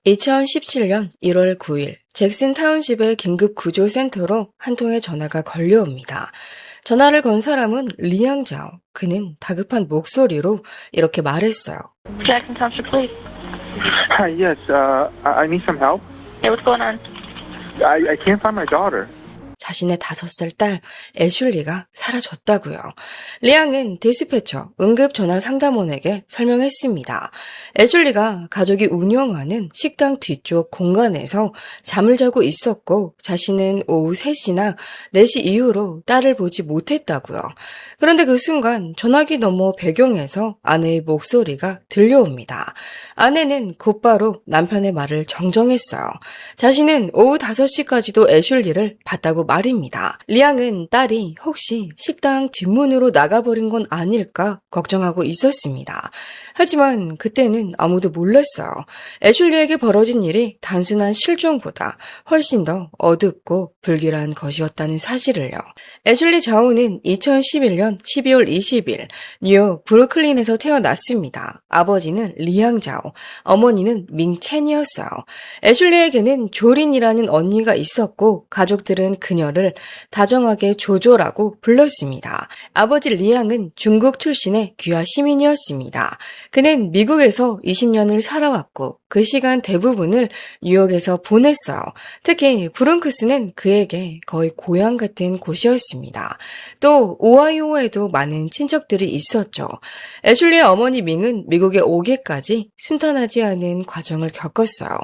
2017년 1월 9일 잭슨 타운십의 긴급 구조 센터로 한 통의 전화가 걸려옵니다. 전화를 건 사람은 리앙 자오. 그는 다급한 목소리로 이렇게 말했어요. Jackson Township Police. Hi, yes, I need some help. Hey, what's going on? I can't find my daughter. 자신의 5살 딸 애슐리가 사라졌다고요. 리앙은 디스패처 응급전화 상담원에게 설명했습니다. 애슐리가 가족이 운영하는 식당 뒤쪽 공간에서 잠을 자고 있었고 자신은 오후 3시나 4시 이후로 딸을 보지 못했다고요. 그런데 그 순간 전화기 너머 배경에서 아내의 목소리가 들려옵니다. 아내는 곧바로 남편의 말을 정정했어요. 자신은 오후 5시까지도 애슐리를 봤다고 말입니다. 리앙은 딸이 혹시 식당 뒷문으로 나가버린 건 아닐까 걱정하고 있었습니다. 하지만 그때는 아무도 몰랐어요. 애슐리에게 벌어진 일이 단순한 실종보다 훨씬 더 어둡고 불길한 것이었다는 사실을요. 애슐리 자오는 2011년 12월 20일 뉴욕 브루클린에서 태어났습니다. 아버지는 리앙 자오, 어머니는 밍첸이었어요. 애슐리에게는 조린이라는 언니가 있었고 가족들은 그녀를 다정하게 조조라고 불렀습니다. 아버지 리앙은 중국 출신의 귀화 시민이었습니다. 그는 미국에서 20년을 살아왔고 그 시간 대부분을 뉴욕에서 보냈어요. 특히 브롱크스는 그에게 거의 고향 같은 곳이었습니다. 또 오하이오에도 많은 친척들이 있었죠. 애슐리의 어머니 밍은 미국에 오기까지 순탄하지 않은 과정을 겪었어요.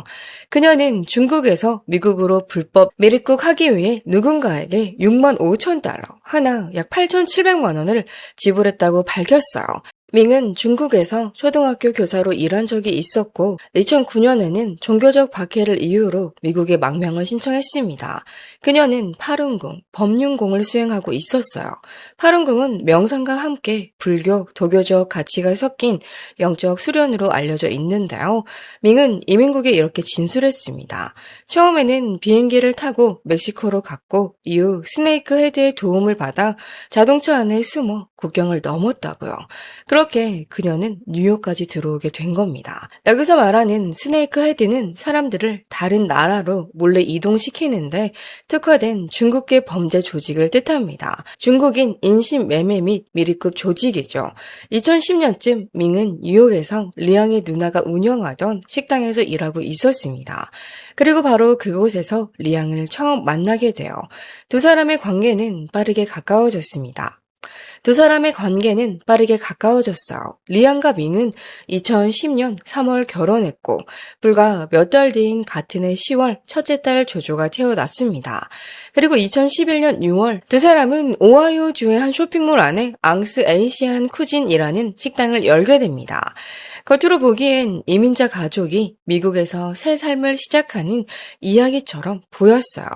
그녀는 중국에서 미국으로 불법 미입국하기 위해 누군가에게 6만 5천 달러, 하나 약 8,700만 원을 지불했다고 밝혔어요. 밍은 중국에서 초등학교 교사로 일한 적이 있었고 2009년에는 종교적 박해를 이유로 미국에 망명을 신청했습니다. 그녀는 파룬궁, 법륜공을 수행하고 있었어요. 파룬궁은 명상과 함께 불교, 도교적 가치가 섞인 영적 수련으로 알려져 있는데요. 밍은 이민국에 이렇게 진술했습니다. 처음에는 비행기를 타고 멕시코로 갔고 이후 스네이크 헤드의 도움을 받아 자동차 안에 숨어 국경을 넘었다고요. 그렇게 그녀는 뉴욕까지 들어오게 된 겁니다. 여기서 말하는 스네이크 헤드는 사람들을 다른 나라로 몰래 이동시키는데 특화된 중국계 범죄 조직을 뜻합니다. 중국인 인신매매 및 미리급 조직이죠. 2010년쯤 밍은 뉴욕에서 리앙의 누나가 운영하던 식당에서 일하고 있었습니다. 그리고 바로 그곳에서 리앙을 처음 만나게 돼요. 두 사람의 관계는 빠르게 가까워졌습니다. 리앙과 밍은 2010년 3월 결혼했고 불과 몇 달 뒤인 같은 해 10월 첫째 딸 조조가 태어났습니다. 그리고 2011년 6월 두 사람은 오하이오주의 한 쇼핑몰 안에 앙스 에이시안 쿠진이라는 식당을 열게 됩니다. 겉으로 보기엔 이민자 가족이 미국에서 새 삶을 시작하는 이야기처럼 보였어요.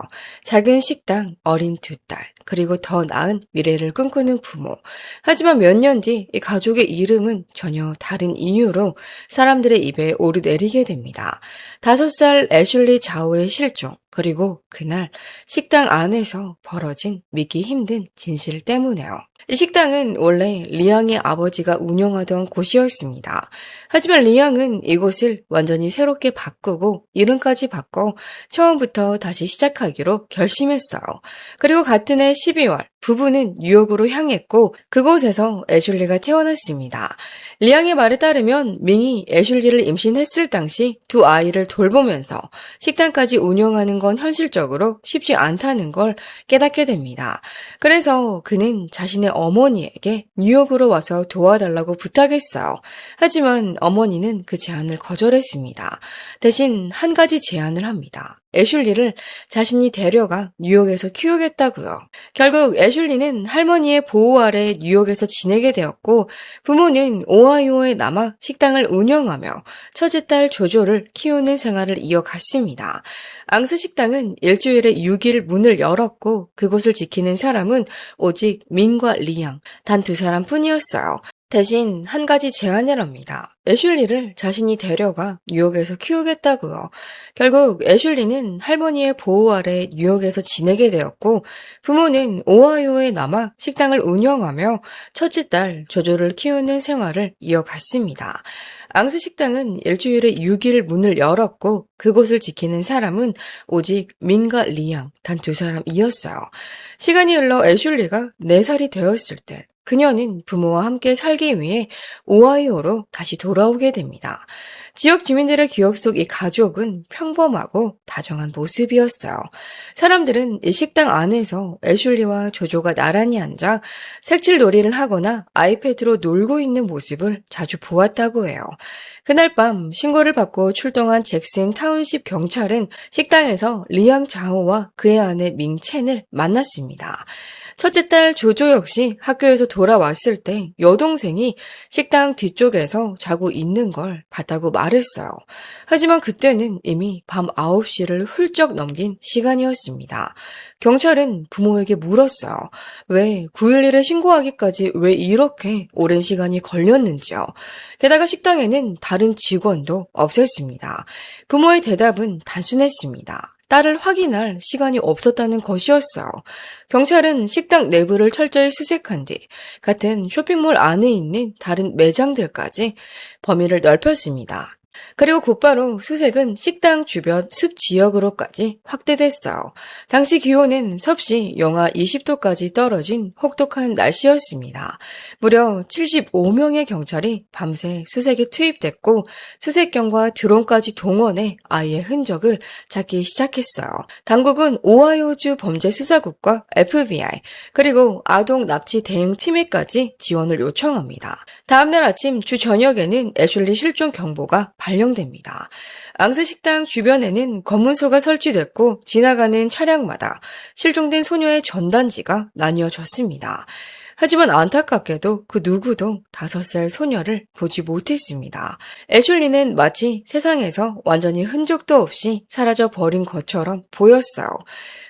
작은 식당, 어린 두 딸, 그리고 더 나은 미래를 꿈꾸는 부모. 하지만 몇 년 뒤 이 가족의 이름은 전혀 다른 이유로 사람들의 입에 오르내리게 됩니다. 5살 애슐리 자오의 실종, 그리고 그날 식당 안에서 벌어진 믿기 힘든 진실 때문에요. 이 식당은 원래 리앙의 아버지가 운영하던 곳이었습니다. 하지만 리앙은 이곳을 완전히 새롭게 바꾸고 이름까지 바꿔 처음부터 다시 시작하기로 결심했어요. 그리고 같은 해 12월 부부는 뉴욕으로 향했고 그곳에서 애슐리가 태어났습니다. 리앙의 말에 따르면 밍이 애슐리를 임신했을 당시 두 아이를 돌보면서 식당까지 운영하는 건 현실적으로 쉽지 않다는 걸 깨닫게 됩니다. 그래서 그는 자신의 어머니에게 뉴욕으로 와서 도와달라고 부탁했어요. 하지만 어머니는 그 제안을 거절했습니다. 대신 한 가지 제안을 합니다. 애슐리를 자신이 데려가 뉴욕에서 키우겠다고요. 결국 애슐리는 할머니의 보호 아래 뉴욕에서 지내게 되었고 부모는 오하이오에 남아 식당을 운영하며 첫째 딸 조조를 키우는 생활을 이어갔습니다. 앙스 식당은 일주일에 6일 문을 열었고 그곳을 지키는 사람은 오직 밍과 리앙, 단 두 사람뿐이었어요. 대신 한 가지 제안을 합니다. 애슐리를 자신이 데려가 뉴욕에서 키우겠다고요. 결국 애슐리는 할머니의 보호 아래 뉴욕에서 지내게 되었고 부모는 오하이오에 남아 식당을 운영하며 첫째 딸 조조를 키우는 생활을 이어갔습니다. 앙스 식당은 일주일에 6일 문을 열었고 그곳을 지키는 사람은 오직 민과 리앙 단 두 사람이었어요. 시간이 흘러 애슐리가 4살이 되었을 때 그녀는 부모와 함께 살기 위해 오하이오로 다시 돌아오게 됩니다. 지역 주민들의 기억 속 이 가족은 평범하고 다정한 모습이었어요. 사람들은 이 식당 안에서 애슐리와 조조가 나란히 앉아 색칠 놀이를 하거나 아이패드로 놀고 있는 모습을 자주 보았다고 해요. 그날 밤 신고를 받고 출동한 잭슨 타운십 경찰은 식당에서 리앙 자오와 그의 아내 밍첸을 만났습니다. 첫째 딸 조조 역시 학교에서 돌아왔을 때 여동생이 식당 뒤쪽에서 자고 있는 걸 봤다고 말했어요. 하지만 그때는 이미 밤 9시를 훌쩍 넘긴 시간이었습니다. 경찰은 부모에게 물었어요. 왜 911에 신고하기까지 왜 이렇게 오랜 시간이 걸렸는지요. 게다가 식당에는 다른 직원도 없었습니다. 부모의 대답은 단순했습니다. 딸을 확인할 시간이 없었다는 것이었어요. 경찰은 식당 내부를 철저히 수색한 뒤 같은 쇼핑몰 안에 있는 다른 매장들까지 범위를 넓혔습니다. 그리고 곧바로 수색은 식당 주변 숲 지역으로까지 확대됐어요. 당시 기온은 섭씨 영하 20도까지 떨어진 혹독한 날씨였습니다. 무려 75명의 경찰이 밤새 수색에 투입됐고 수색경과 드론까지 동원해 아이의 흔적을 찾기 시작했어요. 당국은 오하이오주 범죄수사국과 FBI 그리고 아동 납치 대응팀에까지 지원을 요청합니다. 다음날 아침 주 저녁에는 애슐리 실종 경보가 발령됩니다. 앙스 식당 주변에는 검문소가 설치됐고 지나가는 차량마다 실종된 소녀의 전단지가 나뉘어졌습니다. 하지만 안타깝게도 그 누구도 5살 소녀를 보지 못했습니다. 애슐리는 마치 세상에서 완전히 흔적도 없이 사라져 버린 것처럼 보였어요.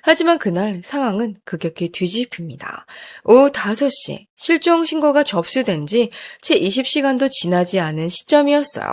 하지만 그날 상황은 급격히 뒤집힙니다. 오후 5시 실종 신고가 접수된 지 채 20시간도 지나지 않은 시점이었어요.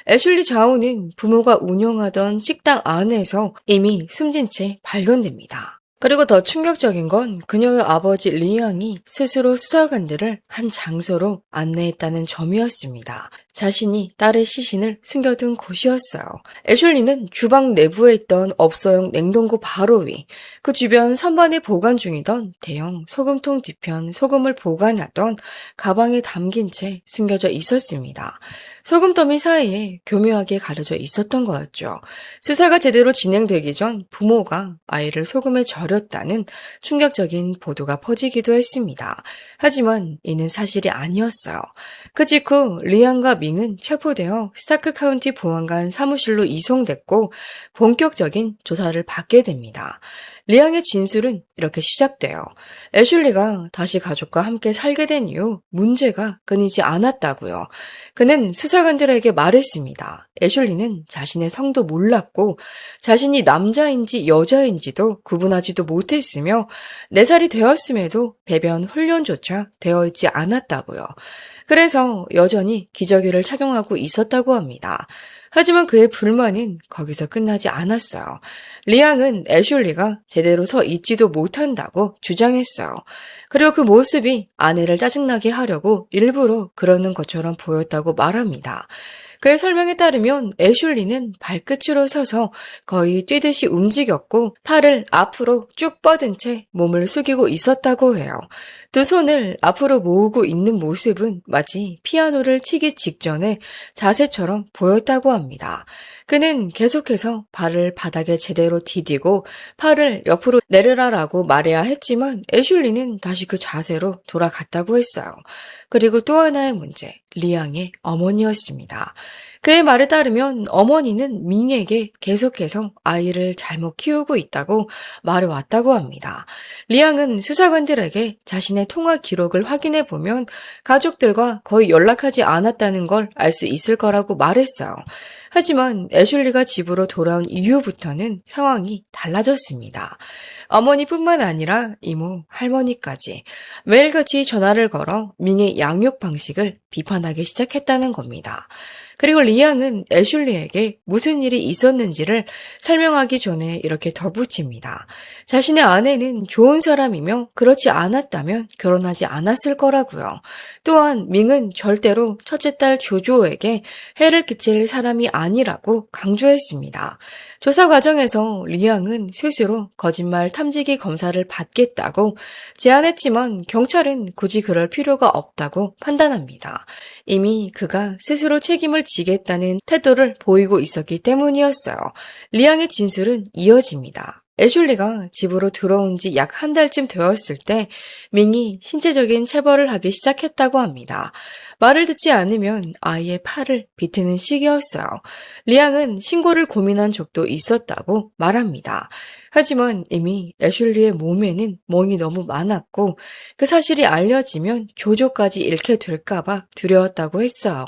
애슐리 자오는 부모가 운영하던 식당 안에서 이미 숨진 채 발견됩니다. 그리고 더 충격적인 건 그녀의 아버지 리앙이 스스로 수사관들을 한 장소로 안내했다는 점이었습니다. 자신이 딸의 시신을 숨겨둔 곳이었어요. 애슐리는 주방 내부에 있던 업소용 냉동고 바로 위, 그 주변 선반에 보관 중이던 대형 소금통 뒤편 소금을 보관하던 가방에 담긴 채 숨겨져 있었습니다. 소금 더미 사이에 교묘하게 가려져 있었던 거였죠. 수사가 제대로 진행되기 전 부모가 아이를 소금에 절였다는 충격적인 보도가 퍼지기도 했습니다. 하지만 이는 사실이 아니었어요. 그 직후 리안과 밍은 체포되어 스타크 카운티 보안관 사무실로 이송됐고 본격적인 조사를 받게 됩니다. 리앙의 진술은 이렇게 시작돼요. 애슐리가 다시 가족과 함께 살게 된 이후 문제가 끊이지 않았다고요. 그는 수사관들에게 말했습니다. 애슐리는 자신의 성도 몰랐고 자신이 남자인지 여자인지도 구분하지도 못했으며 4살이 되었음에도 배변 훈련조차 되어 있지 않았다고요. 그래서 여전히 기저귀를 착용하고 있었다고 합니다. 하지만 그의 불만은 거기서 끝나지 않았어요. 리앙은 애슐리가 제대로 서 있지도 못한다고 주장했어요. 그리고 그 모습이 아내를 짜증나게 하려고 일부러 그러는 것처럼 보였다고 말합니다. 그의 설명에 따르면 애슐리는 발끝으로 서서 거의 뛰듯이 움직였고 팔을 앞으로 쭉 뻗은 채 몸을 숙이고 있었다고 해요. 두 손을 앞으로 모으고 있는 모습은 마치 피아노를 치기 직전의 자세처럼 보였다고 합니다. 그는 계속해서 발을 바닥에 제대로 디디고 팔을 옆으로 내려라라고 말해야 했지만 애슐리는 다시 그 자세로 돌아갔다고 했어요. 그리고 또 하나의 문제, 리앙의 어머니였습니다. 그의 말에 따르면 어머니는 밍에게 계속해서 아이를 잘못 키우고 있다고 말해왔다고 합니다. 리앙은 수사관들에게 자신의 통화 기록을 확인해 보면 가족들과 거의 연락하지 않았다는 걸 알 수 있을 거라고 말했어요. 하지만 애슐리가 집으로 돌아온 이후부터는 상황이 달라졌습니다. 어머니뿐만 아니라 이모, 할머니까지 매일같이 전화를 걸어 밍의 양육 방식을 비판하기 시작했다는 겁니다. 그리고 리앙은 애슐리에게 무슨 일이 있었는지를 설명하기 전에 이렇게 덧붙입니다. 자신의 아내는 좋은 사람이며 그렇지 않았다면 결혼하지 않았을 거라고요. 또한 밍은 절대로 첫째 딸 조조에게 해를 끼칠 사람이 아니라고 강조했습니다. 조사 과정에서 리앙은 스스로 거짓말 탐지기 검사를 받겠다고 제안했지만 경찰은 굳이 그럴 필요가 없다고 판단합니다. 이미 그가 스스로 책임을 지겠다는 태도를 보이고 있었기 때문이었어요. 리앙의 진술은 이어집니다. 애슐리가 집으로 들어온 지 약 한 달쯤 되었을 때 밍이 신체적인 체벌을 하기 시작했다고 합니다. 말을 듣지 않으면 아이의 팔을 비트는 시기였어요. 리앙은 신고를 고민한 적도 있었다고 말합니다. 하지만 이미 애슐리의 몸에는 멍이 너무 많았고 그 사실이 알려지면 조조까지 잃게 될까봐 두려웠다고 했어요.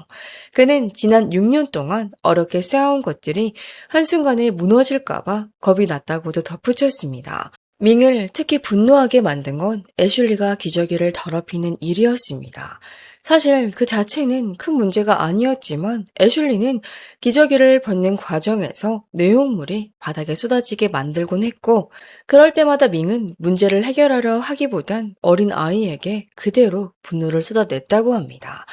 그는 지난 6년 동안 어렵게 쌓아온 것들이 한순간에 무너질까봐 겁이 났다고도 덧붙였습니다. 밍을 특히 분노하게 만든 건 애슐리가 기저귀를 더럽히는 일이었습니다. 사실 그 자체는 큰 문제가 아니었지만 애슐리는 기저귀를 벗는 과정에서 내용물이 바닥에 쏟아지게 만들곤 했고 그럴 때마다 밍은 문제를 해결하려 하기보단 어린 아이에게 그대로 분노를 쏟아냈다고 합니다.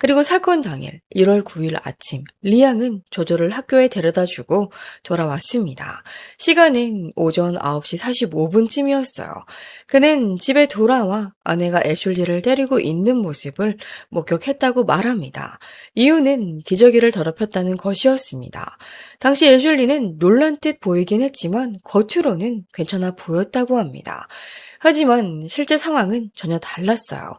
그리고 사건 당일 1월 9일 아침 리앙은 조조를 학교에 데려다주고 돌아왔습니다. 시간은 오전 9시 45분쯤이었어요. 그는 집에 돌아와 아내가 애슐리를 때리고 있는 모습을 목격했다고 말합니다. 이유는 기저귀를 더럽혔다는 것이었습니다. 당시 애슐리는 놀란 듯 보이긴 했지만 겉으로는 괜찮아 보였다고 합니다. 하지만 실제 상황은 전혀 달랐어요.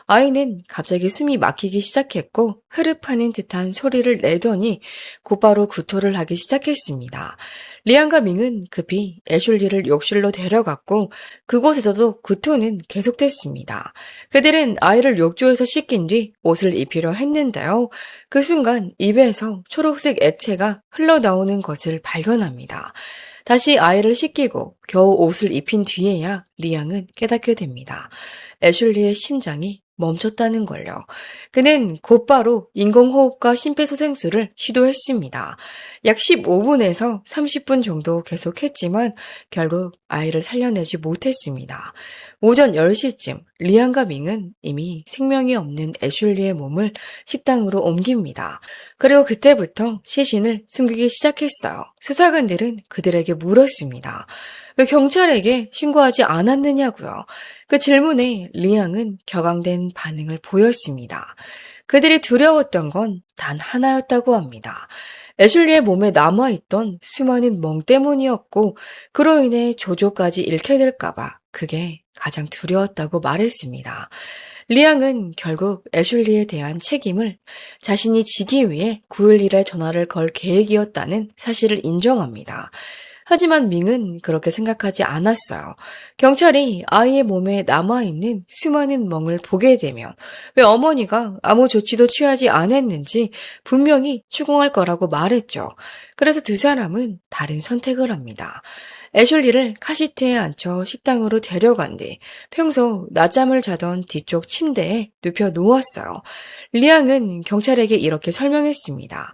아이는 갑자기 숨이 막히기 시작했고 흐르파는 듯한 소리를 내더니 곧바로 구토를 하기 시작했습니다. 리안과 밍은 급히 애슐리를 욕실로 데려갔고 그곳에서도 구토는 계속됐습니다. 그들은 아이를 욕조에서 씻긴 뒤 옷을 입히려 했는데요. 그 순간 입에서 초록색 액체가 흘러나오는 것을 발견합니다. 다시 아이를 씻기고 겨우 옷을 입힌 뒤에야 리앙은 깨닫게 됩니다. 애슐리의 심장이 멈췄다는 걸요. 그는 곧바로 인공호흡과 심폐소생술을 시도했습니다. 약 15분에서 30분 정도 계속했지만 결국 아이를 살려내지 못했습니다. 오전 10시쯤 리안과 밍은 이미 생명이 없는 애슐리의 몸을 식당으로 옮깁니다. 그리고 그때부터 시신을 숨기기 시작했어요. 수사관들은 그들에게 물었습니다. 왜 경찰에게 신고하지 않았느냐고요. 그 질문에 리앙은 격앙된 반응을 보였습니다. 그들이 두려웠던 건 단 하나였다고 합니다. 애슐리의 몸에 남아있던 수많은 멍 때문이었고 그로 인해 조조까지 잃게 될까봐 그게 가장 두려웠다고 말했습니다. 리앙은 결국 애슐리에 대한 책임을 자신이 지기 위해 911에 전화를 걸 계획이었다는 사실을 인정합니다. 하지만 밍은 그렇게 생각하지 않았어요. 경찰이 아이의 몸에 남아있는 수많은 멍을 보게 되면 왜 어머니가 아무 조치도 취하지 않았는지 분명히 추궁할 거라고 말했죠. 그래서 두 사람은 다른 선택을 합니다. 애슐리를 카시트에 앉혀 식당으로 데려간 뒤 평소 낮잠을 자던 뒤쪽 침대에 눕혀 놓았어요. 리앙은 경찰에게 이렇게 설명했습니다.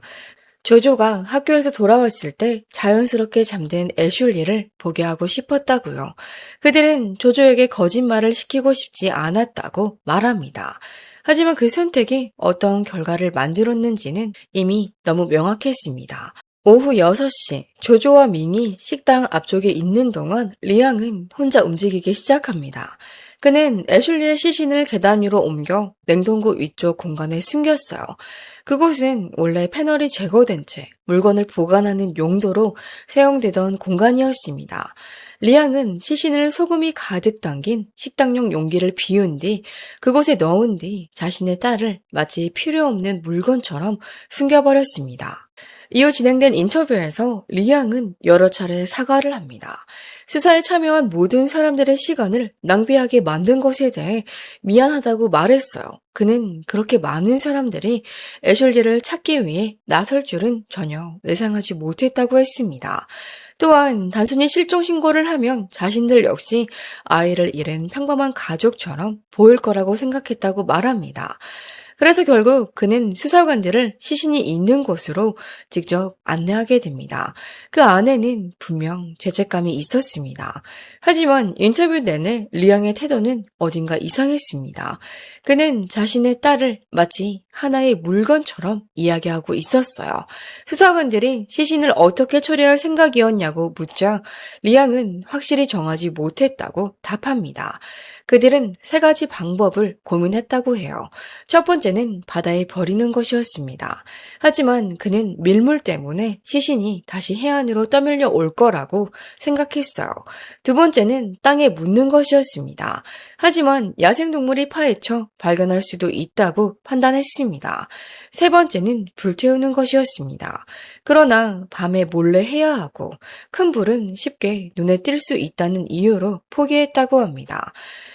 조조가 학교에서 돌아왔을 때 자연스럽게 잠든 애슐리를 보게 하고 싶었다고요. 그들은 조조에게 거짓말을 시키고 싶지 않았다고 말합니다. 하지만 그 선택이 어떤 결과를 만들었는지는 이미 너무 명확했습니다. 오후 6시 조조와 밍이 식당 앞쪽에 있는 동안 리앙은 혼자 움직이기 시작합니다. 그는 애슐리의 시신을 계단 위로 옮겨 냉동고 위쪽 공간에 숨겼어요. 그곳은 원래 패널이 제거된 채 물건을 보관하는 용도로 사용되던 공간이었습니다. 리앙은 시신을 소금이 가득 담긴 식당용 용기를 비운 뒤 그곳에 넣은 뒤 자신의 딸을 마치 필요 없는 물건처럼 숨겨버렸습니다. 이후 진행된 인터뷰에서 리앙은 여러 차례 사과를 합니다. 수사에 참여한 모든 사람들의 시간을 낭비하게 만든 것에 대해 미안하다고 말했어요. 그는 그렇게 많은 사람들이 애슐리를 찾기 위해 나설 줄은 전혀 예상하지 못했다고 했습니다. 또한 단순히 실종 신고를 하면 자신들 역시 아이를 잃은 평범한 가족처럼 보일 거라고 생각했다고 말합니다. 그래서 결국 그는 수사관들을 시신이 있는 곳으로 직접 안내하게 됩니다. 그 안에는 분명 죄책감이 있었습니다. 하지만 인터뷰 내내 리앙의 태도는 어딘가 이상했습니다. 그는 자신의 딸을 마치 하나의 물건처럼 이야기하고 있었어요. 수사관들이 시신을 어떻게 처리할 생각이었냐고 묻자 리앙은 확실히 정하지 못했다고 답합니다. 그들은 3가지 방법을 고민했다고 해요. 첫 번째는 바다에 버리는 것이었습니다. 하지만 그는 밀물 때문에 시신이 다시 해안으로 떠밀려 올 거라고 생각했어요. 두 번째는 땅에 묻는 것이었습니다. 하지만 야생동물이 파헤쳐 발견할 수도 있다고 판단했습니다. 세 번째는 불태우는 것이었습니다. 그러나 밤에 몰래 해야 하고 큰 불은 쉽게 눈에 띌 수 있다는 이유로 포기했다고 합니다.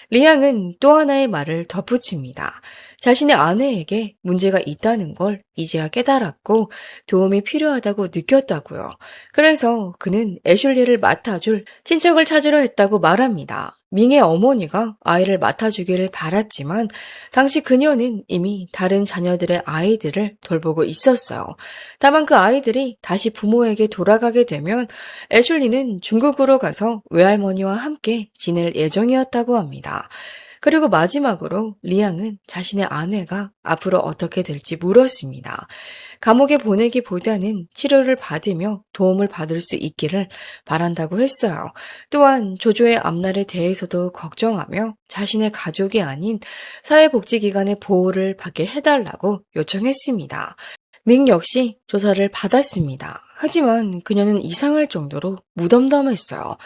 리앙은 또 하나의 말을 덧붙입니다. 자신의 아내에게 문제가 있다는 걸 이제야 깨달았고 도움이 필요하다고 느꼈다고요. 그래서 그는 애슐리를 맡아줄 친척을 찾으려 했다고 말합니다. 밍의 어머니가 아이를 맡아주기를 바랐지만 당시 그녀는 이미 다른 자녀들의 아이들을 돌보고 있었어요. 다만 그 아이들이 다시 부모에게 돌아가게 되면 애슐리는 중국으로 가서 외할머니와 함께 지낼 예정이었다고 합니다. 그리고 마지막으로 리앙은 자신의 아내가 앞으로 어떻게 될지 물었습니다. 감옥에 보내기보다는 치료를 받으며 도움을 받을 수 있기를 바란다고 했어요. 또한 조조의 앞날에 대해서도 걱정하며 자신의 가족이 아닌 사회복지기관의 보호를 받게 해달라고 요청했습니다. 밍 역시 조사를 받았습니다. 하지만 그녀는 이상할 정도로 무덤덤했어요.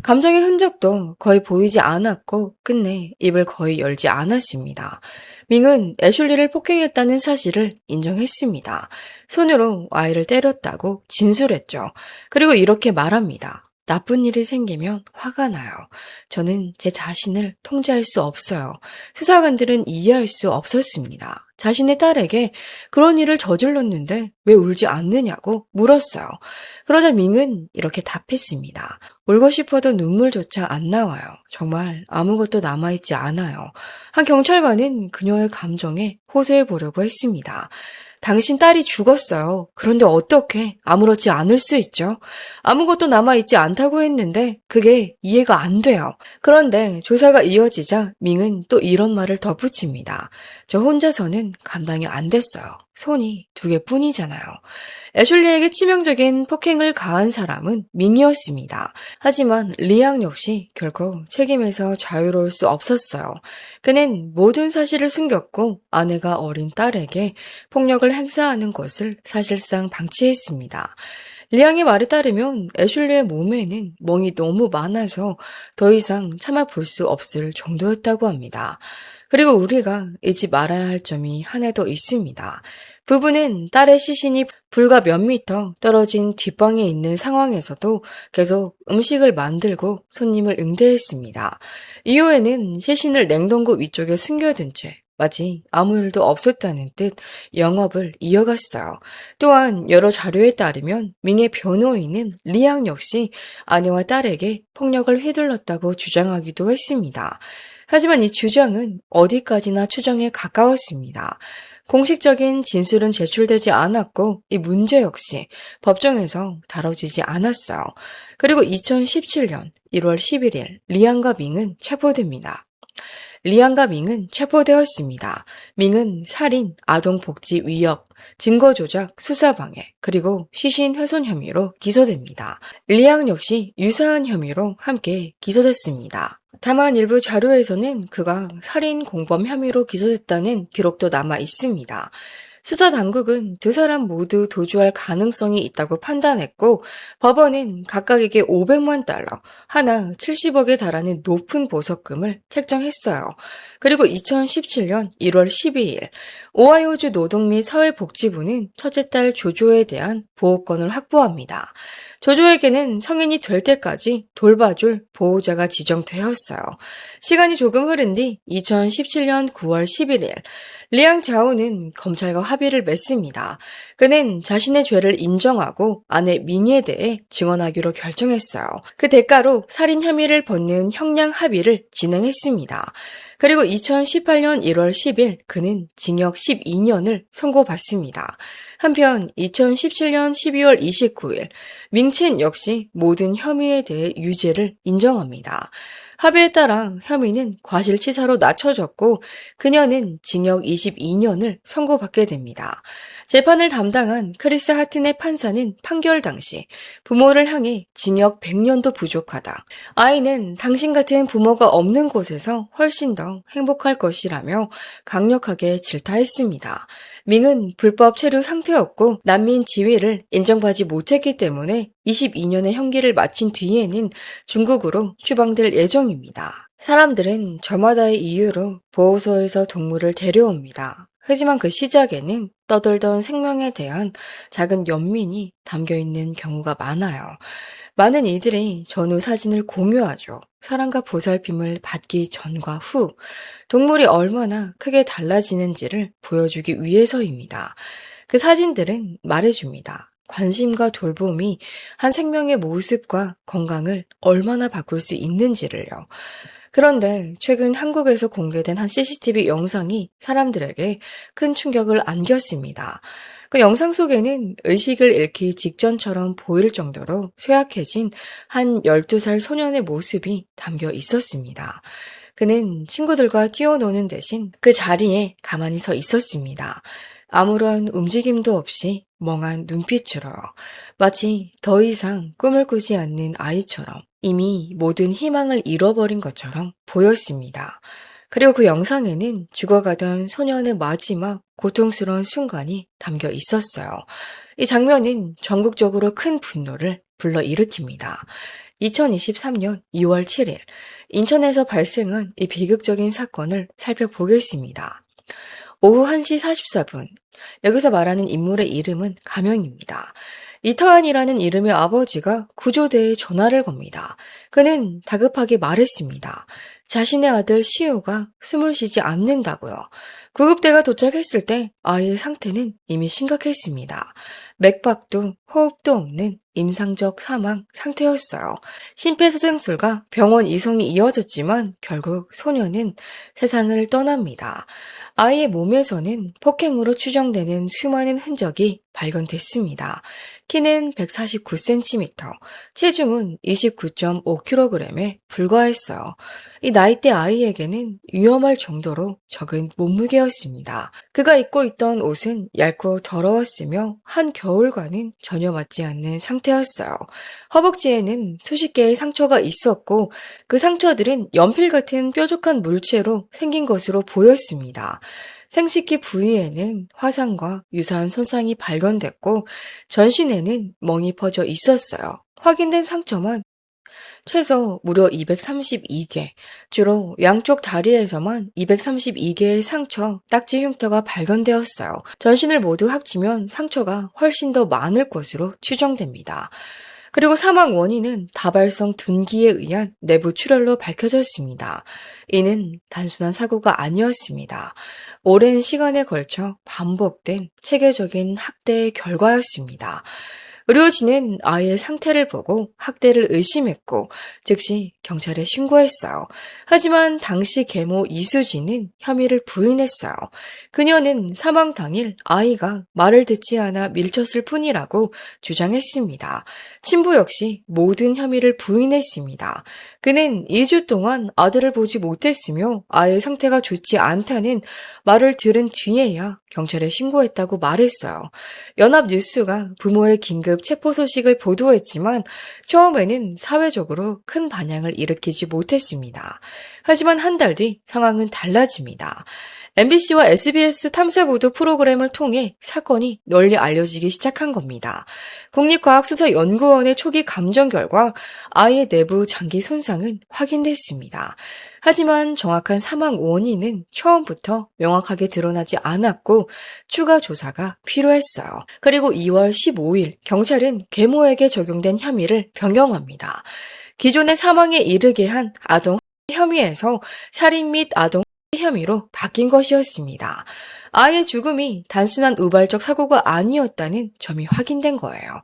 감정의 흔적도 거의 보이지 않았고 끝내 입을 거의 열지 않았습니다. 밍은 애슐리를 폭행했다는 사실을 인정했습니다. 손으로 아이를 때렸다고 진술했죠. 그리고 이렇게 말합니다. 나쁜 일이 생기면 화가 나요. 저는 제 자신을 통제할 수 없어요. 수사관들은 이해할 수 없었습니다. 자신의 딸에게 그런 일을 저질렀는데 왜 울지 않느냐고 물었어요. 그러자 밍은 이렇게 답했습니다. 울고 싶어도 눈물조차 안 나와요. 정말 아무것도 남아있지 않아요. 한 경찰관은 그녀의 감정에 호소해 보려고 했습니다. 당신 딸이 죽었어요. 그런데 어떻게 아무렇지 않을 수 있죠? 아무것도 남아있지 않다고 했는데 그게 이해가 안 돼요. 그런데 조사가 이어지자 밍은 또 이런 말을 덧붙입니다. 저 혼자서는 감당이 안 됐어요. 손이 2개뿐이잖아요. 애슐리에게 치명적인 폭행을 가한 사람은 밍이었습니다. 하지만 리앙 역시 결코 책임에서 자유로울 수 없었어요. 그는 모든 사실을 숨겼고 아내가 어린 딸에게 폭력을 행사하는 것을 사실상 방치했습니다. 리앙의 말에 따르면 애슐리의 몸에는 멍이 너무 많아서 더 이상 참아볼 수 없을 정도였다고 합니다. 그리고 우리가 잊지 말아야 할 점이 하나 더 있습니다. 부부는 딸의 시신이 불과 몇 미터 떨어진 뒷방에 있는 상황에서도 계속 음식을 만들고 손님을 응대했습니다. 이후에는 시신을 냉동고 위쪽에 숨겨둔 채 마치 아무 일도 없었다는 듯 영업을 이어갔어요. 또한 여러 자료에 따르면 밍의 변호인은 리앙 역시 아내와 딸에게 폭력을 휘둘렀다고 주장하기도 했습니다. 하지만 이 주장은 어디까지나 추정에 가까웠습니다. 공식적인 진술은 제출되지 않았고 이 문제 역시 법정에서 다뤄지지 않았어요. 그리고 2017년 1월 11일 리앙과 밍은 체포됩니다. 리안과 밍은 체포되었습니다. 밍은 살인, 아동복지 위협, 증거조작, 수사방해, 그리고 시신 훼손 혐의로 기소됩니다. 리앙 역시 유사한 혐의로 함께 기소됐습니다. 다만 일부 자료에서는 그가 살인 공범 혐의로 기소됐다는 기록도 남아 있습니다. 수사 당국은 두 사람 모두 도주할 가능성이 있다고 판단했고 법원은 각각에게 500만 달러, 하나 70억에 달하는 높은 보석금을 책정했어요. 그리고 2017년 1월 12일 오하이오주 노동 및 사회복지부는 첫째 딸 조조에 대한 보호권을 확보합니다. 조조에게는 성인이 될 때까지 돌봐줄 보호자가 지정되었어요. 시간이 조금 흐른 뒤 2017년 9월 11일 리앙 자오는 검찰과 합의를 맺습니다. 그는 자신의 죄를 인정하고 아내 밍에 대해 증언하기로 결정했어요. 그 대가로 살인 혐의를 벗는 형량 합의를 진행했습니다. 그리고 2018년 1월 10일 그는 징역 12년을 선고받습니다. 한편 2017년 12월 29일 밍첸 역시 모든 혐의에 대해 유죄를 인정합니다. 합의에 따라 혐의는 과실치사로 낮춰졌고 그녀는 징역 22년을 선고받게 됩니다. 재판을 담당한 크리스 하튼의 판사는 판결 당시 부모를 향해 징역 100년도 부족하다. 아이는 당신 같은 부모가 없는 곳에서 훨씬 더 행복할 것이라며 강력하게 질타했습니다. 밍은 불법 체류 상태였고 난민 지위를 인정받지 못했기 때문에 22년의 형기를 마친 뒤에는 중국으로 추방될 예정입니다. 사람들은 저마다의 이유로 보호소에서 동물을 데려옵니다. 하지만 그 시작에는 떠돌던 생명에 대한 작은 연민이 담겨있는 경우가 많아요. 많은 이들이 전후 사진을 공유하죠. 사랑과 보살핌을 받기 전과 후 동물이 얼마나 크게 달라지는지를 보여주기 위해서입니다. 그 사진들은 말해줍니다. 관심과 돌봄이 한 생명의 모습과 건강을 얼마나 바꿀 수 있는지를요. 그런데 최근 한국에서 공개된 한 CCTV 영상이 사람들에게 큰 충격을 안겼습니다. 그 영상 속에는 의식을 잃기 직전처럼 보일 정도로 쇠약해진 한 12살 소년의 모습이 담겨 있었습니다. 그는 친구들과 뛰어노는 대신 그 자리에 가만히 서 있었습니다. 아무런 움직임도 없이 멍한 눈빛으로 마치 더 이상 꿈을 꾸지 않는 아이처럼 이미 모든 희망을 잃어버린 것처럼 보였습니다. 그리고 그 영상에는 죽어가던 소년의 마지막 고통스러운 순간이 담겨 있었어요. 이 장면은 전국적으로 큰 분노를 불러일으킵니다. 2023년 2월 7일 인천에서 발생한 이 비극적인 사건을 살펴보겠습니다. 오후 1시 44분 여기서 말하는 인물의 이름은 가명입니다. 이터환이라는 이름의 아버지가 구조대에 전화를 겁니다. 그는 다급하게 말했습니다. 자신의 아들 시우가 숨을 쉬지 않는다고요. 구급대가 도착했을 때 아이의 상태는 이미 심각했습니다. 맥박도 호흡도 없는 임상적 사망 상태였어요. 심폐소생술과 병원 이송이 이어졌지만 결국 소녀는 세상을 떠납니다. 아이의 몸에서는 폭행으로 추정되는 수많은 흔적이 발견됐습니다. 키는 149cm, 체중은 29.5kg에 불과했어요. 이 나이대 아이에게는 위험할 정도로 적은 몸무게였습니다. 그가 입고 있던 옷은 얇고 더러웠으며 한겨울과는 전혀 맞지 않는 상태였어요. 허벅지에는 수십 개의 상처가 있었고 그 상처들은 연필 같은 뾰족한 물체로 생긴 것으로 보였습니다. 생식기 부위에는 화상과 유사한 손상이 발견됐고 전신에는 멍이 퍼져 있었어요. 확인된 상처만 최소 무려 232개, 주로 양쪽 다리에서만 232개의 상처, 딱지 흉터가 발견되었어요. 전신을 모두 합치면 상처가 훨씬 더 많을 것으로 추정됩니다. 그리고 사망 원인은 다발성 둔기에 의한 내부 출혈로 밝혀졌습니다. 이는 단순한 사고가 아니었습니다. 오랜 시간에 걸쳐 반복된 체계적인 학대의 결과였습니다. 의료진은 아이의 상태를 보고 학대를 의심했고 즉시 경찰에 신고했어요. 하지만 당시 계모 이수진은 혐의를 부인했어요. 그녀는 사망 당일 아이가 말을 듣지 않아 밀쳤을 뿐이라고 주장했습니다. 친부 역시 모든 혐의를 부인했습니다. 그는 2주 동안 아들을 보지 못했으며 아이의 상태가 좋지 않다는 말을 들은 뒤에야 경찰에 신고했다고 말했어요. 연합뉴스가 부모의 긴급 체포 소식을 보도했지만 처음에는 사회적으로 큰 반향을 일으키지 못했습니다. 하지만 한 달 뒤 상황은 달라집니다. MBC와 SBS 탐사보도 프로그램을 통해 사건이 널리 알려지기 시작한 겁니다. 국립과학수사연구원의 초기 감정 결과 아이의 내부 장기 손상은 확인됐습니다. 하지만 정확한 사망 원인은 처음부터 명확하게 드러나지 않았고 추가 조사가 필요했어요. 그리고 2월 15일 경찰은 계모에게 적용된 혐의를 변경합니다. 기존의 사망에 이르게 한 아동 혐의에서 살인 및 아동 혐의로 바뀐 것이었습니다. 아이의 죽음이 단순한 우발적 사고가 아니었다는 점이 확인된 거예요.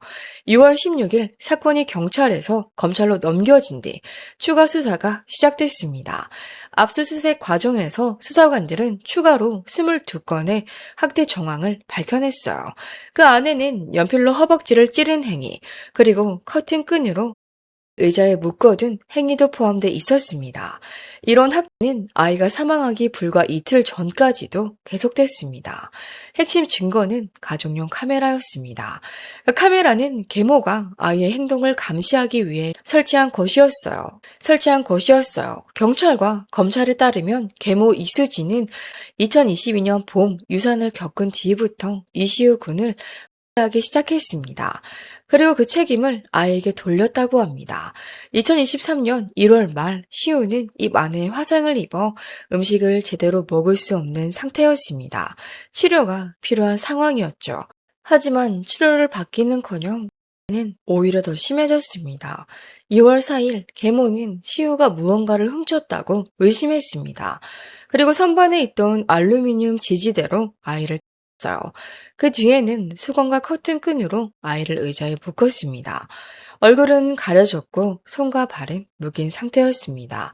6월 16일 사건이 경찰에서 검찰로 넘겨진 뒤 추가 수사가 시작됐습니다. 압수수색 과정에서 수사관들은 추가로 22건의 학대 정황을 밝혀냈어요. 그 안에는 연필로 허벅지를 찌른 행위, 그리고 커튼끈으로 의자에 묶어둔 행위도 포함돼 있었습니다. 이런 학대는 아이가 사망하기 불과 이틀 전까지도 계속됐습니다. 핵심 증거는 가정용 카메라였습니다. 카메라는 계모가 아이의 행동을 감시하기 위해 설치한 것이었어요. 경찰과 검찰에 따르면 계모 이수진은 2022년 봄 유산을 겪은 뒤부터 이시우 군을 하기 시작했습니다. 그리고 그 책임을 아이에게 돌렸다고 합니다. 2023년 1월 말 시우는 입 안에 화상을 입어 음식을 제대로 먹을 수 없는 상태였습니다. 치료가 필요한 상황이었죠. 하지만 치료를 받기는커녕 는 오히려 더 심해졌습니다. 2월 4일 계모는 시우가 무언가를 훔쳤다고 의심했습니다. 그리고 선반에 있던 알루미늄 지지대로 아이를 었어요. 그 뒤에는 수건과 커튼끈으로 아이를 의자에 묶었습니다. 얼굴은 가려졌고 손과 발은 묶인 상태였습니다.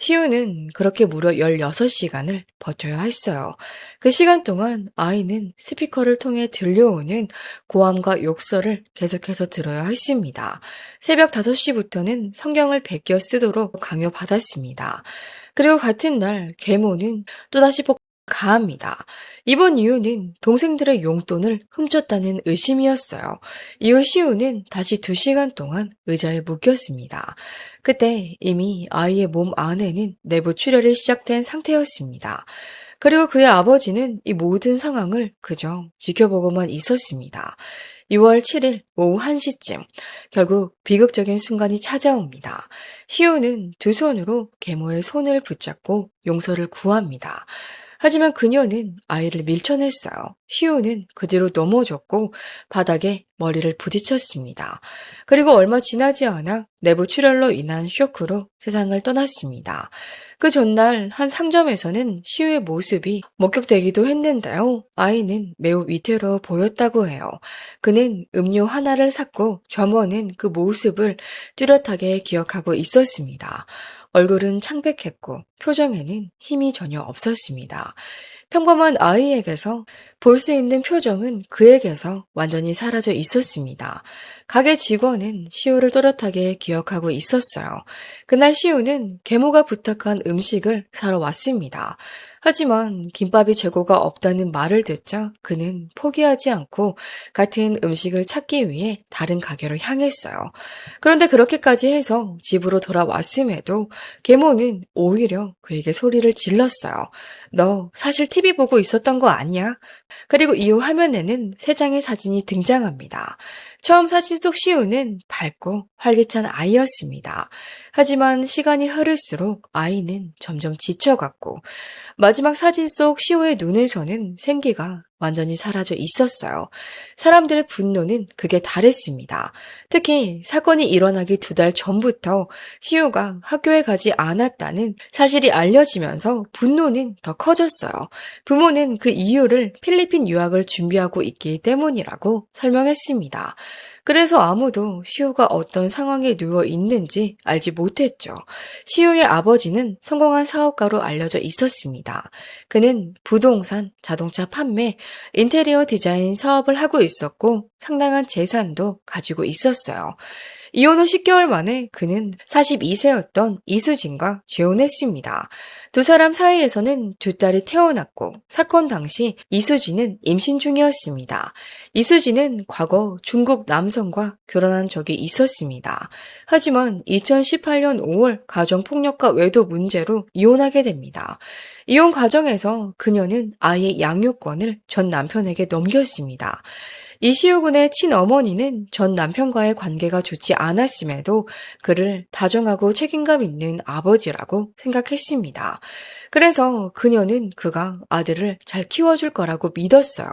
시우는 그렇게 무려 16시간을 버텨야 했어요. 그 시간 동안 아이는 스피커를 통해 들려오는 고함과 욕설을 계속해서 들어야 했습니다. 새벽 5시부터는 성경을 베껴 쓰도록 강요받았습니다. 그리고 같은 날 계모는 또다시 가합니다. 이번 이유는 동생들의 용돈을 훔쳤다는 의심이었어요. 이후 시우는 다시 2시간 동안 의자에 묶였습니다. 그때 이미 아이의 몸 안에는 내부 출혈이 시작된 상태였습니다. 그리고 그의 아버지는 이 모든 상황을 그저 지켜보고만 있었습니다. 6월 7일 오후 1시쯤 결국 비극적인 순간이 찾아옵니다. 시우는 두 손으로 계모의 손을 붙잡고 용서를 구합니다. 하지만 그녀는 아이를 밀쳐냈어요. 시우는 그 뒤로 넘어졌고 바닥에 머리를 부딪혔습니다. 그리고 얼마 지나지 않아 내부 출혈로 인한 쇼크로 세상을 떠났습니다. 그 전날 한 상점에서는 시우의 모습이 목격되기도 했는데요. 아이는 매우 위태로워 보였다고 해요. 그는 음료 하나를 샀고 점원은 그 모습을 뚜렷하게 기억하고 있었습니다. 얼굴은 창백했고 표정에는 힘이 전혀 없었습니다. 평범한 아이에게서 볼 수 있는 표정은 그에게서 완전히 사라져 있었습니다. 가게 직원은 시우를 또렷하게 기억하고 있었어요. 그날 시우는 계모가 부탁한 음식을 사러 왔습니다. 하지만 김밥이 재고가 없다는 말을 듣자 그는 포기하지 않고 같은 음식을 찾기 위해 다른 가게로 향했어요. 그런데 그렇게까지 해서 집으로 돌아왔음에도 계모는 오히려 그에게 소리를 질렀어요. 너 사실 TV 보고 있었던 거 아니야? 그리고 이후 화면에는 세 장의 사진이 등장합니다. 처음 사진 속 시우는 밝고 활기찬 아이였습니다. 하지만 시간이 흐를수록 아이는 점점 지쳐갔고 마지막 사진 속 시우의 눈에서는 생기가 완전히 사라져 있었어요. 사람들의 분노는 극에 달했습니다. 특히 사건이 일어나기 2달 전부터 시우가 학교에 가지 않았다는 사실이 알려지면서 분노는 더 커졌어요. 부모는 그 이유를 필리핀 유학을 준비하고 있기 때문이라고 설명했습니다. 그래서 아무도 시우가 어떤 상황에 누워 있는지 알지 못했죠. 시우의 아버지는 성공한 사업가로 알려져 있었습니다. 그는 부동산, 자동차 판매, 인테리어 디자인 사업을 하고 있었고 상당한 재산도 가지고 있었어요. 이혼 후 10개월 만에 그는 42세였던 이수진과 재혼했습니다. 두 사람 사이에서는 두 딸이 태어났고 사건 당시 이수진은 임신 중이었습니다. 이수진은 과거 중국 남성과 결혼한 적이 있었습니다. 하지만 2018년 5월 가정폭력과 외도 문제로 이혼하게 됩니다. 이혼 과정에서 그녀는 아이의 양육권을 전 남편에게 넘겼습니다. 이시우 군의 친어머니는 전 남편과의 관계가 좋지 않았음에도 그를 다정하고 책임감 있는 아버지라고 생각했습니다. 그래서 그녀는 그가 아들을 잘 키워줄 거라고 믿었어요.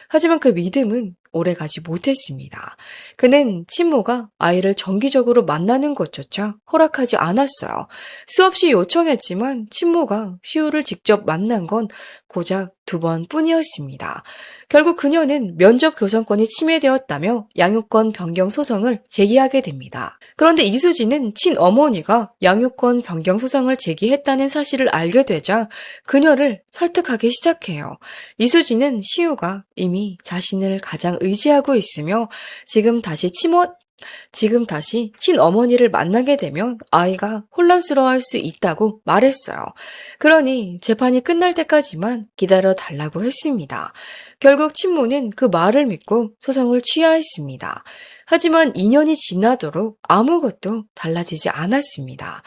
하지만 그 믿음은 오래가지 못했습니다. 그는 친모가 아이를 정기적으로 만나는 것조차 허락하지 않았어요. 수없이 요청했지만 친모가 시우를 직접 만난 건 고작 2번뿐이었습니다. 결국 그녀는 면접 교섭권이 침해되었다며 양육권 변경 소송을 제기하게 됩니다. 그런데 이수진은 친어머니가 양육권 변경 소송을 제기했다는 사실을 알게 되자 그녀를 설득하기 시작해요. 이수진은 시우가 이미 자신을 가장 의지하고 있으며 지금 다시 친어머니를 만나게 되면 아이가 혼란스러워할 수 있다고 말했어요. 그러니 재판이 끝날 때까지만 기다려 달라고 했습니다. 결국 친모는 그 말을 믿고 소송을 취하했습니다. 하지만 2년이 지나도록 아무것도 달라지지 않았습니다.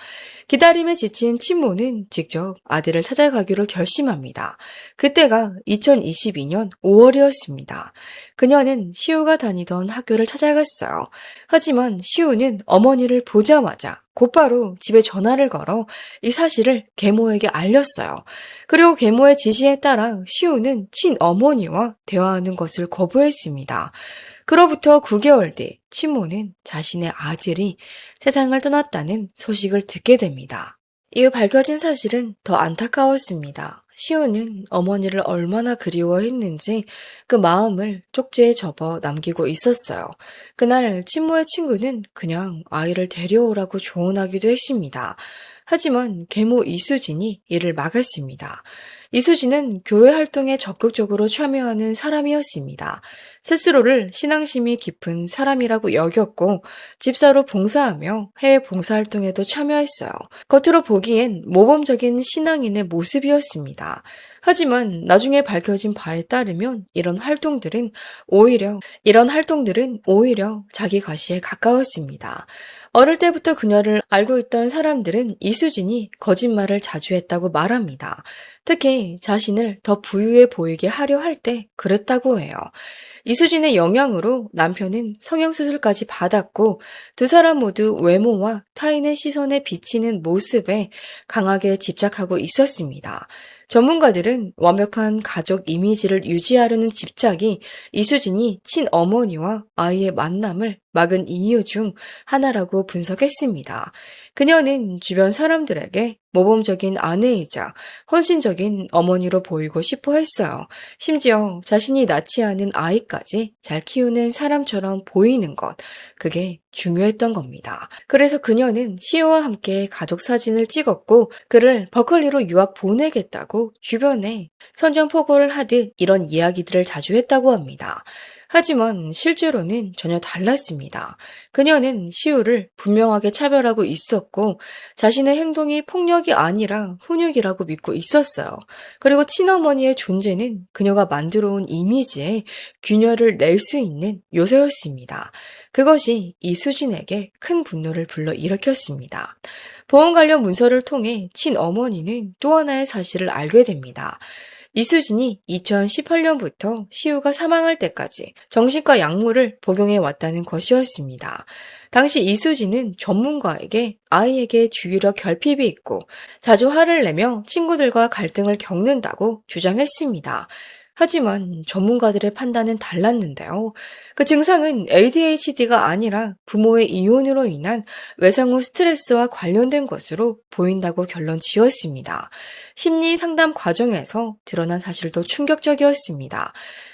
기다림에 지친 친모는 직접 아들을 찾아가기로 결심합니다. 그때가 2022년 5월이었습니다. 그녀는 시우가 다니던 학교를 찾아갔어요. 하지만 시우는 어머니를 보자마자 곧바로 집에 전화를 걸어 이 사실을 계모에게 알렸어요. 그리고 계모의 지시에 따라 시우는 친어머니와 대화하는 것을 거부했습니다. 그로부터 9개월 뒤 친모는 자신의 아들이 세상을 떠났다는 소식을 듣게 됩니다. 이후 밝혀진 사실은 더 안타까웠습니다. 시우는 어머니를 얼마나 그리워했는지 그 마음을 쪽지에 접어 남기고 있었어요. 그날 친모의 친구는 그냥 아이를 데려오라고 조언하기도 했습니다. 하지만 계모 이수진이 이를 막았습니다. 이수진은 교회 활동에 적극적으로 참여하는 사람이었습니다. 스스로를 신앙심이 깊은 사람이라고 여겼고 집사로 봉사하며 해외 봉사활동에도 참여했어요. 겉으로 보기엔 모범적인 신앙인의 모습이었습니다. 하지만 나중에 밝혀진 바에 따르면 이런 활동들은 오히려 자기 과시에 가까웠습니다. 어릴 때부터 그녀를 알고 있던 사람들은 이수진이 거짓말을 자주 했다고 말합니다. 특히 자신을 더 부유해 보이게 하려 할 때 그랬다고 해요. 이수진의 영향으로 남편은 성형수술까지 받았고 두 사람 모두 외모와 타인의 시선에 비치는 모습에 강하게 집착하고 있었습니다. 전문가들은 완벽한 가족 이미지를 유지하려는 집착이 이수진이 친어머니와 아이의 만남을 막은 이유 중 하나라고 분석했습니다. 그녀는 주변 사람들에게 모범적인 아내이자 헌신적인 어머니로 보이고 싶어 했어요. 심지어 자신이 낳지 않은 아이까지 잘 키우는 사람처럼 보이는 것, 그게 중요했던 겁니다. 그래서 그녀는 시우와 함께 가족 사진을 찍었고 그를 버클리로 유학 보내겠다고 주변에 선전포고를 하듯 이런 이야기들을 자주 했다고 합니다. 하지만 실제로는 전혀 달랐습니다. 그녀는 시우를 분명하게 차별하고 있었고 자신의 행동이 폭력이 아니라 훈육이라고 믿고 있었어요. 그리고 친어머니의 존재는 그녀가 만들어온 이미지에 균열을 낼 수 있는 요소였습니다. 그것이 이수진에게 큰 분노를 불러일으켰습니다. 보험 관련 문서를 통해 친어머니는 또 하나의 사실을 알게 됩니다. 이수진이 2018년부터 시우가 사망할 때까지 정신과 약물을 복용해 왔다는 것이었습니다. 당시 이수진은 전문가에게 아이에게 주의력 결핍이 있고 자주 화를 내며 친구들과 갈등을 겪는다고 주장했습니다. 하지만 전문가들의 판단은 달랐는데요. 그 증상은 ADHD가 아니라 부모의 이혼으로 인한 외상 후 스트레스와 관련된 것으로 보인다고 결론 지었습니다. 심리 상담 과정에서 드러난 사실도 충격적이었습니다.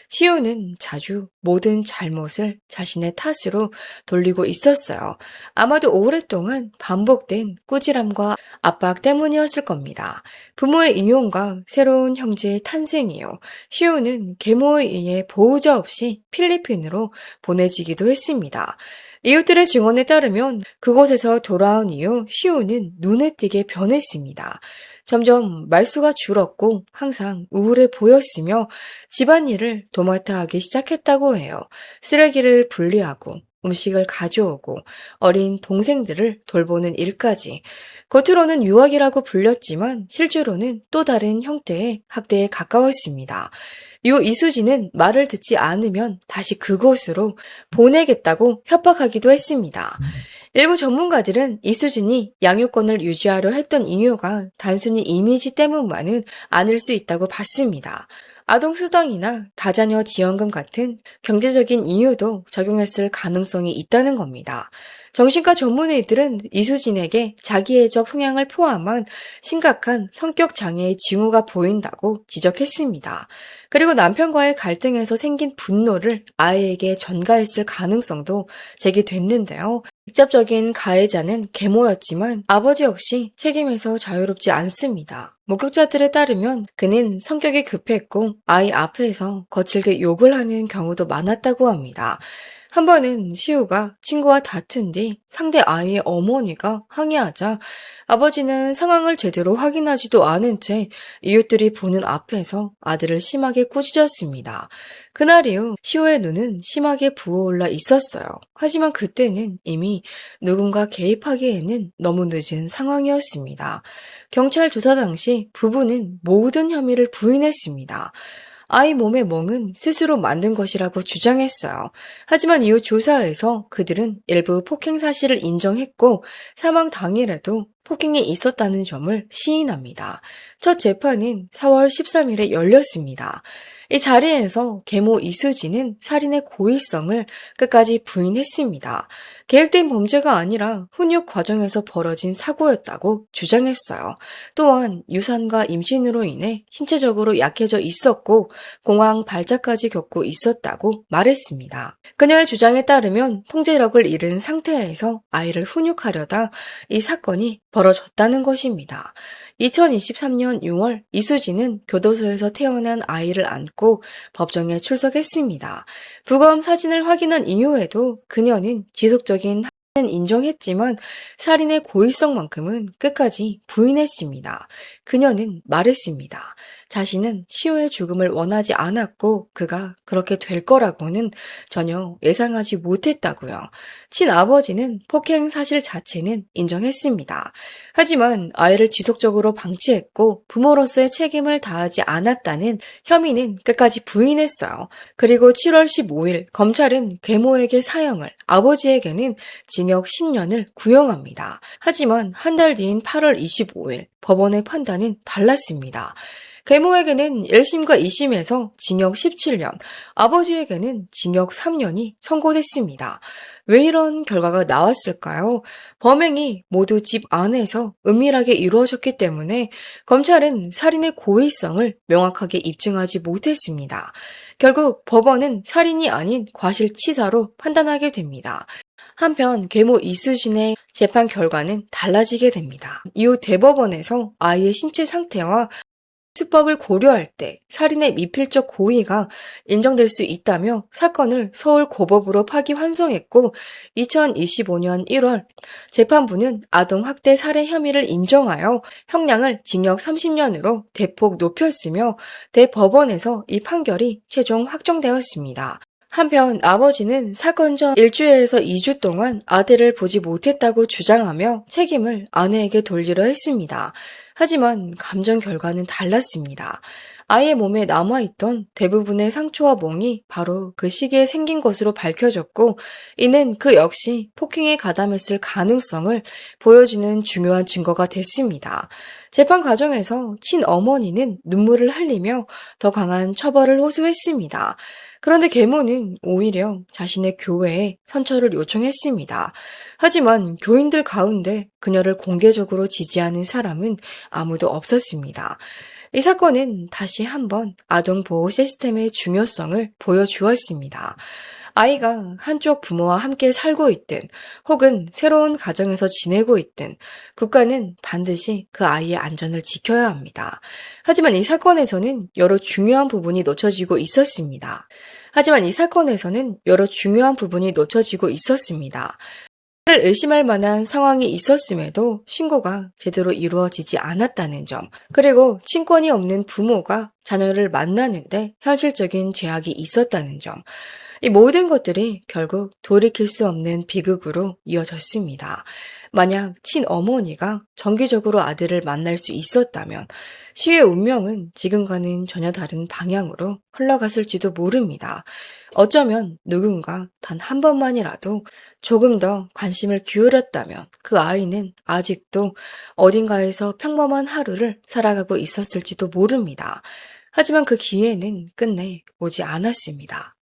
시우는 자주 모든 잘못을 자신의 탓으로 돌리고 있었어요. 아마도 오랫동안 반복된 꾸지람과 압박 때문이었을 겁니다. 부모의 이혼과 새로운 형제의 탄생이요. 시우는 계모에 의해 보호자 없이 필리핀으로 보내지기도 했습니다. 이웃들의 증언에 따르면 그곳에서 돌아온 이후 시우는 눈에 띄게 변했습니다. 점점 말수가 줄었고 항상 우울해 보였으며 집안일을 도맡아 하기 시작했다고 해요. 쓰레기를 분리하고 음식을 가져오고 어린 동생들을 돌보는 일까지. 겉으로는 유학이라고 불렸지만 실제로는 또 다른 형태의 학대에 가까웠습니다. 이후 이수지는 말을 듣지 않으면 다시 그곳으로 보내겠다고 협박하기도 했습니다. 일부 전문가들은 이수진이 양육권을 유지하려 했던 이유가 단순히 이미지 때문만은 아닐 수 있다고 봤습니다. 아동수당이나 다자녀 지원금 같은 경제적인 이유도 적용했을 가능성이 있다는 겁니다. 정신과 전문의들은 이수진에게 자기애적 성향을 포함한 심각한 성격 장애의 징후가 보인다고 지적했습니다. 그리고 남편과의 갈등에서 생긴 분노를 아이에게 전가했을 가능성도 제기됐는데요. 직접적인 가해자는 계모였지만 아버지 역시 책임에서 자유롭지 않습니다. 목격자들에 따르면 그는 성격이 급했고 아이 앞에서 거칠게 욕을 하는 경우도 많았다고 합니다. 한 번은 시우가 친구와 다툰 뒤 상대 아이의 어머니가 항의하자 아버지는 상황을 제대로 확인하지도 않은 채 이웃들이 보는 앞에서 아들을 심하게 꾸짖었습니다. 그날 이후 시우의 눈은 심하게 부어올라 있었어요. 하지만 그때는 이미 누군가 개입하기에는 너무 늦은 상황이었습니다. 경찰 조사 당시 부부는 모든 혐의를 부인했습니다. 아이 몸의 멍은 스스로 만든 것이라고 주장했어요. 하지만 이후 조사에서 그들은 일부 폭행 사실을 인정했고 사망 당일에도 폭행이 있었다는 점을 시인합니다. 첫 재판은 4월 13일에 열렸습니다. 이 자리에서 계모 이수지는 살인의 고의성을 끝까지 부인했습니다. 계획된 범죄가 아니라 훈육 과정에서 벌어진 사고였다고 주장했어요. 또한 유산과 임신으로 인해 신체적으로 약해져 있었고 공황 발작까지 겪고 있었다고 말했습니다. 그녀의 주장에 따르면 통제력을 잃은 상태에서 아이를 훈육하려다 이 사건이 벌어졌다는 것입니다. 2023년 6월 이수지는 교도소에서 태어난 아이를 안고 법정에 출석했습니다. 부검 사진을 확인한 이후에도 그녀는 지속적인 학대는 인정했지만 살인의 고의성만큼은 끝까지 부인했습니다. 그녀는 말했습니다. 자신은 시우의 죽음을 원하지 않았고 그가 그렇게 될 거라고는 전혀 예상하지 못했다고요. 친아버지는 폭행 사실 자체는 인정했습니다. 하지만 아이를 지속적으로 방치했고 부모로서의 책임을 다하지 않았다는 혐의는 끝까지 부인했어요. 그리고 7월 15일 검찰은 계모에게 사형을, 아버지에게는 징역 10년을 구형합니다. 하지만 한 달 뒤인 8월 25일 법원의 판단은 달랐습니다. 계모에게는 1심과 2심에서 징역 17년, 아버지에게는 징역 3년이 선고됐습니다. 왜 이런 결과가 나왔을까요? 범행이 모두 집 안에서 은밀하게 이루어졌기 때문에 검찰은 살인의 고의성을 명확하게 입증하지 못했습니다. 결국 법원은 살인이 아닌 과실치사로 판단하게 됩니다. 한편 계모 이수진의 재판 결과는 달라지게 됩니다. 이후 대법원에서 아이의 신체 상태와 수법을 고려할 때 살인의 미필적 고의가 인정될 수 있다며 사건을 서울 고법으로 파기환송했고 2025년 1월 재판부는 아동학대 살해 혐의를 인정하여 형량을 징역 30년으로 대폭 높였으며 대법원에서 이 판결이 최종 확정되었습니다. 한편 아버지는 사건 전 일주일에서 2주 동안 아들을 보지 못했다고 주장하며 책임을 아내에게 돌리려 했습니다. 하지만 감정 결과는 달랐습니다. 아이의 몸에 남아있던 대부분의 상처와 멍이 바로 그 시기에 생긴 것으로 밝혀졌고 이는 그 역시 폭행에 가담했을 가능성을 보여주는 중요한 증거가 됐습니다. 재판 과정에서 친어머니는 눈물을 흘리며 더 강한 처벌을 호소했습니다. 그런데 계모는 오히려 자신의 교회에 선처를 요청했습니다. 하지만 교인들 가운데 그녀를 공개적으로 지지하는 사람은 아무도 없었습니다. 이 사건은 다시 한번 아동 보호 시스템의 중요성을 보여주었습니다. 아이가 한쪽 부모와 함께 살고 있든 혹은 새로운 가정에서 지내고 있든 국가는 반드시 그 아이의 안전을 지켜야 합니다. 하지만 이 사건에서는 여러 중요한 부분이 놓쳐지고 있었습니다. 를 의심할 만한 상황이 있었음에도 신고가 제대로 이루어지지 않았다는 점, 그리고 친권이 없는 부모가 자녀를 만나는데 현실적인 제약이 있었다는 점, 이 모든 것들이 결국 돌이킬 수 없는 비극으로 이어졌습니다. 만약 친어머니가 정기적으로 아들을 만날 수 있었다면 시의 운명은 지금과는 전혀 다른 방향으로 흘러갔을지도 모릅니다. 어쩌면 누군가 단 한 번만이라도 조금 더 관심을 기울였다면 그 아이는 아직도 어딘가에서 평범한 하루를 살아가고 있었을지도 모릅니다. 하지만 그 기회는 끝내 오지 않았습니다.